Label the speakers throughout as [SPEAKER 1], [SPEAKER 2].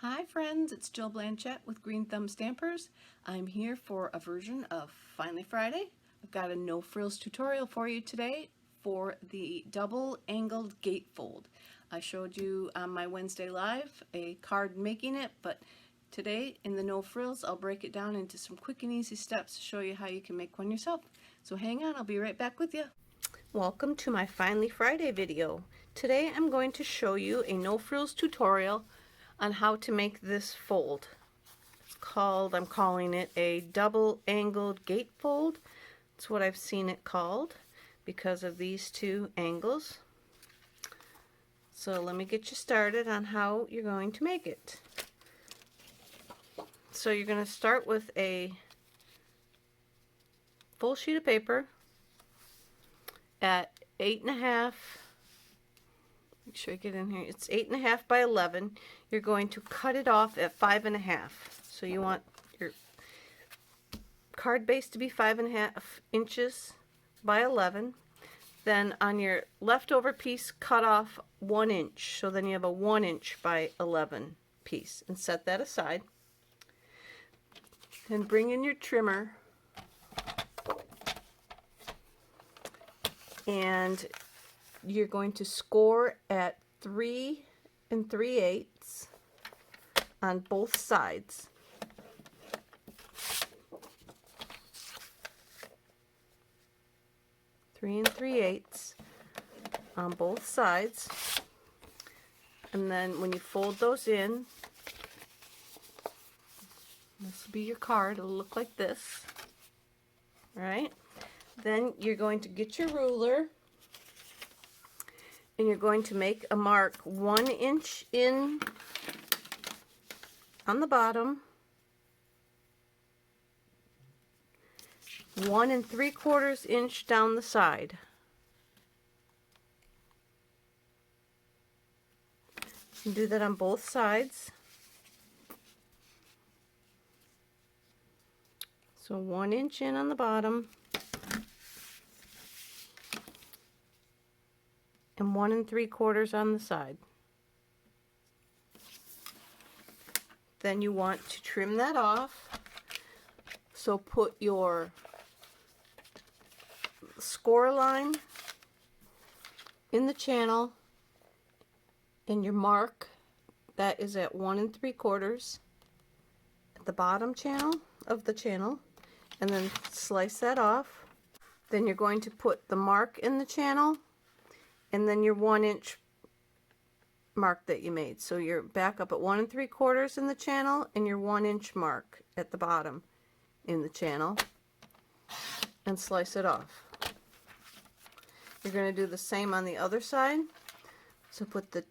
[SPEAKER 1] Hi friends, it's Jill Blanchette with Green Thumb Stampers. I'm here for a version of Finally Friday. I've got a no frills tutorial for you today for the double angled gatefold. I showed you on my Wednesday live a card making it, but today in the no frills I'll break it down into some quick and easy steps to show you how you can make one yourself. So hang on, I'll be right back with you. Welcome to my Finally Friday video. Today I'm going to show you a no frills tutorial on how to make this fold. I'm calling it a double angled gatefold. It's what I've seen it called because of these two angles. So let me get you started on how you're going to make it. So you're going to start with a full sheet of paper at 8.5. Make sure I get in here. It's 8.5 by 11. You're going to cut it off at 5.5. So you want your card base to be 5.5 inches by 11. Then on your leftover piece, cut off 1 inch. So then you have a 1 inch by 11 piece, and set that aside. Then bring in your trimmer and you're going to score at 3 3/8 on both sides. Three and 3/8 on both sides. And then when you fold those in, this will be your card. It'll look like this. All right? Then you're going to get your ruler and you're going to make a mark 1 inch in on the bottom, 1 3/4 inch down the side. You can do that on both sides. So 1 inch in on the bottom and 1 3/4 on the side. Then you want to trim that off. So put your score line in the channel and your mark that is at 1 3/4 at the bottom channel of the channel, and then slice that off. Then you're going to put the mark in the channel and then your 1 inch mark that you made. So you're back up at 1 3/4 in the channel and your 1 inch mark at the bottom in the channel, and slice it off. You're going to do the same on the other side. So put the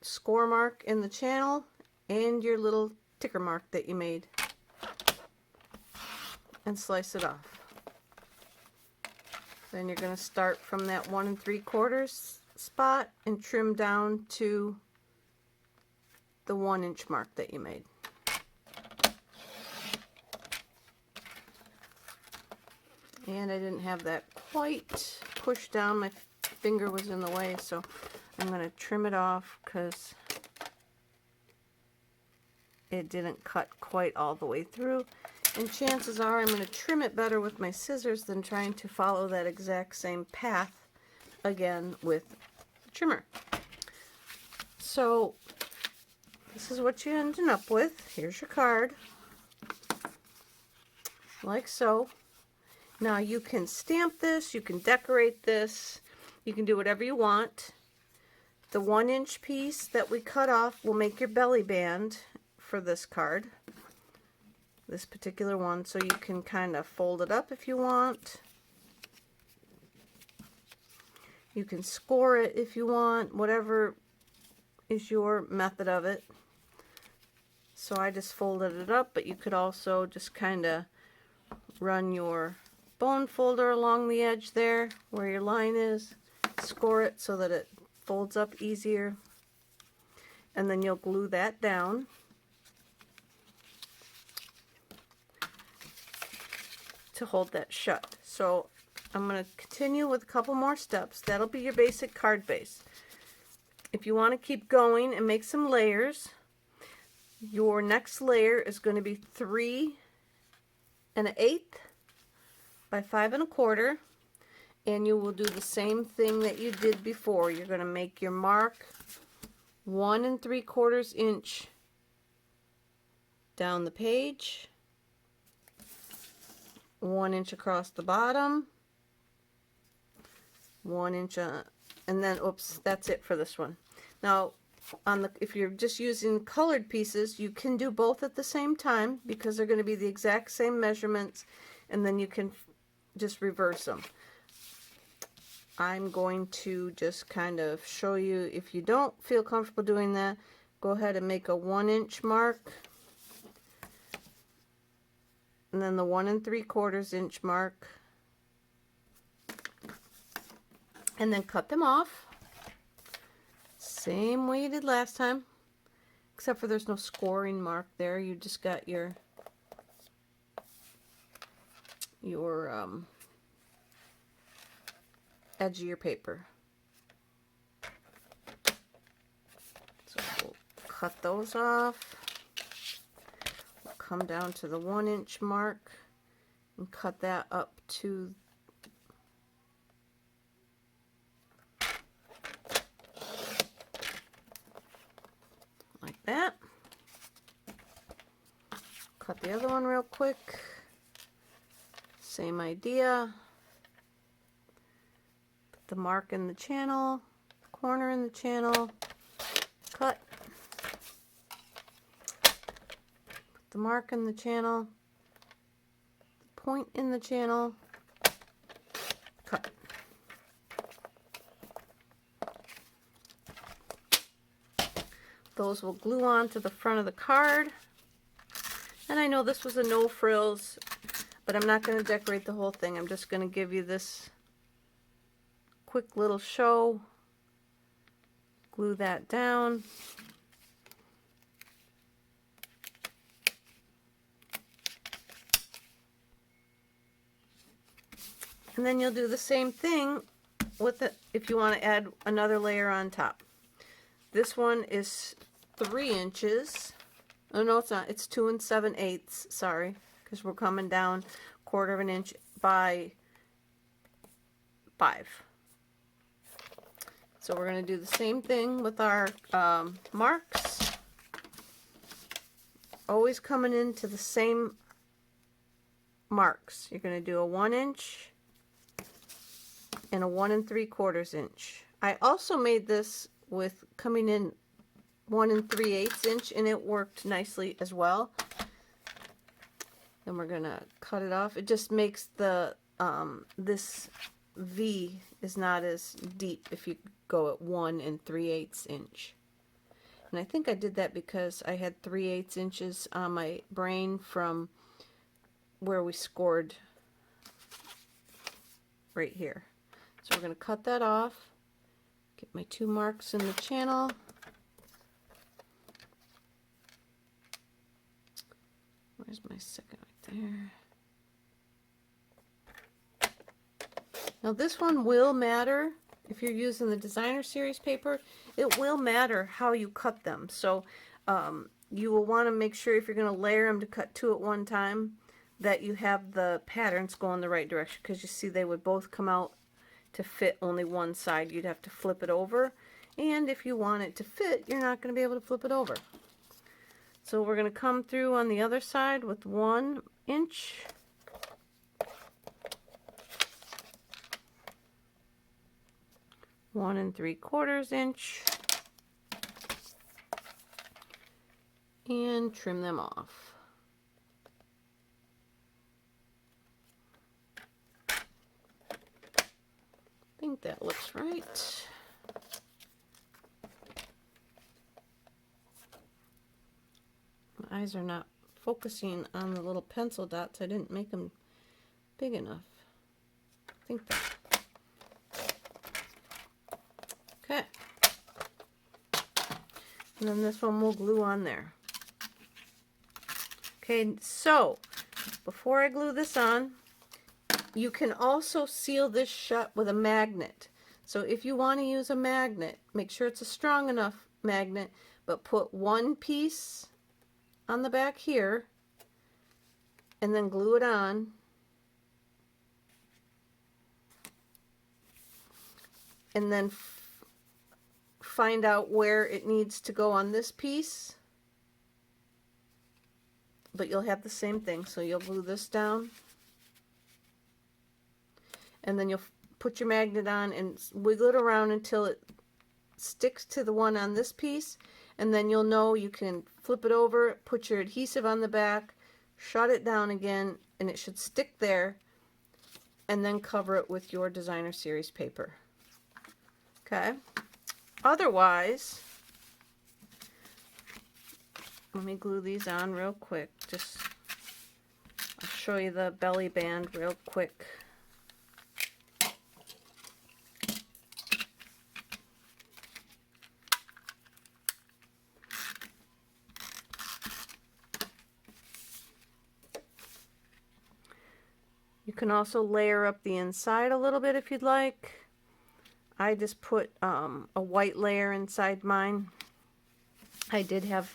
[SPEAKER 1] score mark in the channel and your little ticker mark that you made, and slice it off. Then you're going to start from that 1 3/4 spot and trim down to the 1 inch mark that you made. And I didn't have that quite pushed down. My finger was in the way, so I'm going to trim it off because it didn't cut quite all the way through. And chances are I'm going to trim it better with my scissors than trying to follow that exact same path again with the trimmer. So this is what you ended up with. Here's your card, like so. Now you can stamp this, you can decorate this, you can do whatever you want. The 1 inch piece that we cut off will make your belly band for this card, this particular one, so you can kind of fold it up if you want. You can score it if you want, whatever is your method of it. So I just folded it up, but you could also just kind of run your bone folder along the edge there where your line is, score it so that it folds up easier, and then you'll glue that down. To hold that shut. So I'm going to continue with a couple more steps. That'll be your basic card base. If you want to keep going and make some layers, Your next layer is going to be 3 1/8 by 5 1/4, and you will do the same thing that you did before. You're going to make your mark 1 3/4 inch down the page, 1 inch across the bottom, 1 inch, and then oops, that's it for this one. Now, if you're just using colored pieces, you can do both at the same time because they're going to be the exact same measurements, and then you can just reverse them. I'm going to just kind of show you. If you don't feel comfortable doing that, go ahead and make a 1 inch mark, and then the 1 3/4 inch mark, and then cut them off. Same way you did last time, except for there's no scoring mark there. You just got your edge of your paper. So we'll cut those off. We'll come down to the 1 inch mark and cut that up to like that. Cut the other one real quick. Same idea. Put the mark in the channel, corner in the channel, cut. Put the mark in the channel, the point in the channel, cut. Those will glue on to the front of the card. And I know this was a no frills, but I'm not going to decorate the whole thing. I'm just going to give you this quick little show. Glue that down. And then you'll do the same thing with it if you want to add another layer on top. This one is 3 inches. Oh no, it's not. It's 2 7/8. Sorry, because we're coming down 1/4 inch by 5. So we're going to do the same thing with our marks. Always coming into the same marks. You're going to do a 1 inch and a 1 3/4 inch. I also made this with coming in 1 3/8 inch, and it worked nicely as well. Then we're gonna cut it off. It just makes the this V is not as deep if you go at 1 3/8 inch. And I think I did that because I had 3/8 inches on my brain from where we scored right here. So we're gonna cut that off. Get my 2 marks in the channel. Where's my second right there? Now this one will matter if you're using the designer series paper. It will matter how you cut them. So you will want to make sure if you're going to layer them to cut 2 at one time that you have the patterns going the right direction, because you see they would both come out to fit only one side. You'd have to flip it over, and if you want it to fit, you're not going to be able to flip it over. So we're going to come through on the other side with 1 inch. One 3/4 inch. And trim them off. I think that looks right. My eyes are not focusing on the little pencil dots. I didn't make them big enough. I think that. Okay. And then this one we'll glue on there. Okay, so before I glue this on, you can also seal this shut with a magnet. So if you want to use a magnet, make sure it's a strong enough magnet, but put one piece on the back here and then glue it on. And then find out where it needs to go on this piece. But you'll have the same thing. So you'll glue this down. And then you'll put your magnet on and wiggle it around until it sticks to the one on this piece. And then you'll know you can flip it over, put your adhesive on the back, shut it down again, and it should stick there. And then cover it with your designer series paper. Okay. Otherwise, let me glue these on real quick. Just, I'll show you the belly band real quick. You can also layer up the inside a little bit if you'd like. I just put a white layer inside mine. I did have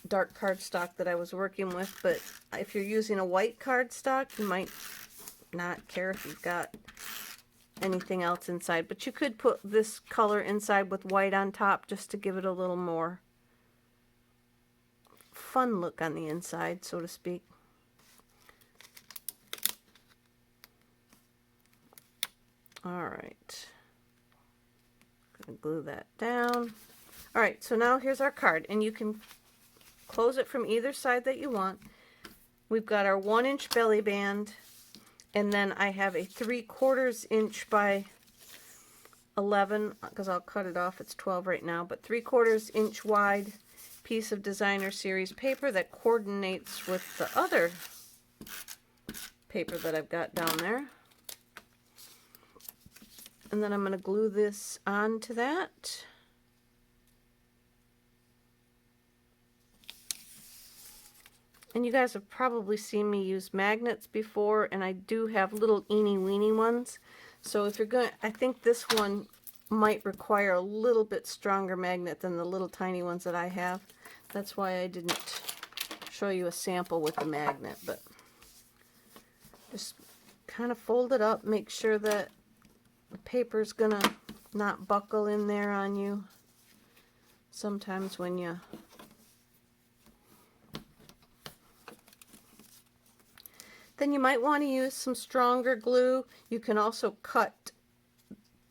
[SPEAKER 1] dark cardstock that I was working with, but if you're using a white cardstock, you might not care if you've got anything else inside. But you could put this color inside with white on top just to give it a little more fun look on the inside, so to speak. All right. Glue that down. All right, so now here's our card, and you can close it from either side that you want. We've got our 1-inch belly band, and then I have a 3/4 inch by 11, because I'll cut it off, it's 12 right now, but 3/4 inch wide piece of designer series paper that coordinates with the other paper that I've got down there. And then I'm going to glue this onto that. And you guys have probably seen me use magnets before, and I do have little eeny weeny ones. So if you're going, I think this one might require a little bit stronger magnet than the little tiny ones that I have. That's why I didn't show you a sample with the magnet, but just kind of fold it up, make sure that the paper's gonna not buckle in there on you. Sometimes when you then you might want to use some stronger glue. You can also cut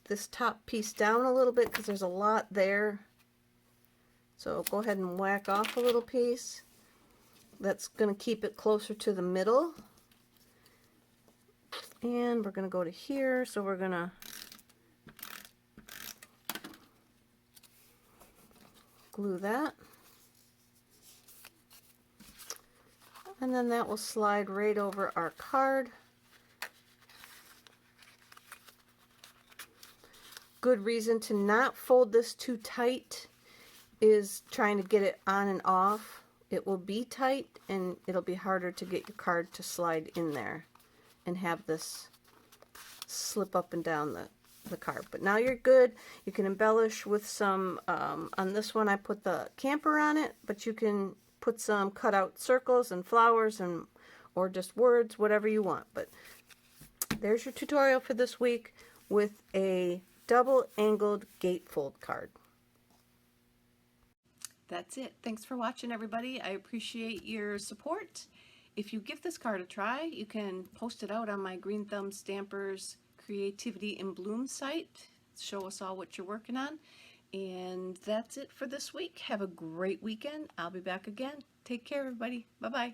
[SPEAKER 1] this top piece down a little bit because there's a lot there. So go ahead and whack off a little piece. That's going to keep it closer to the middle. And we're going to go to here, so we're going to glue that. And then that will slide right over our card. Good reason to not fold this too tight is trying to get it on and off. It will be tight and it'll be harder to get your card to slide in there and have this slip up and down the card. But now you're good. You can embellish with some, on this one I put the camper on it, but you can put some cut out circles and flowers and or just words, whatever you want. But there's your tutorial for this week with a double angled gatefold card. That's it. Thanks for watching, everybody. I appreciate your support. If you give this card a try, you can post it out on my Green Thumb Stampers Creativity in Bloom site. Show us all what you're working on. And that's it for this week. Have a great weekend. I'll be back again. Take care, everybody. Bye-bye.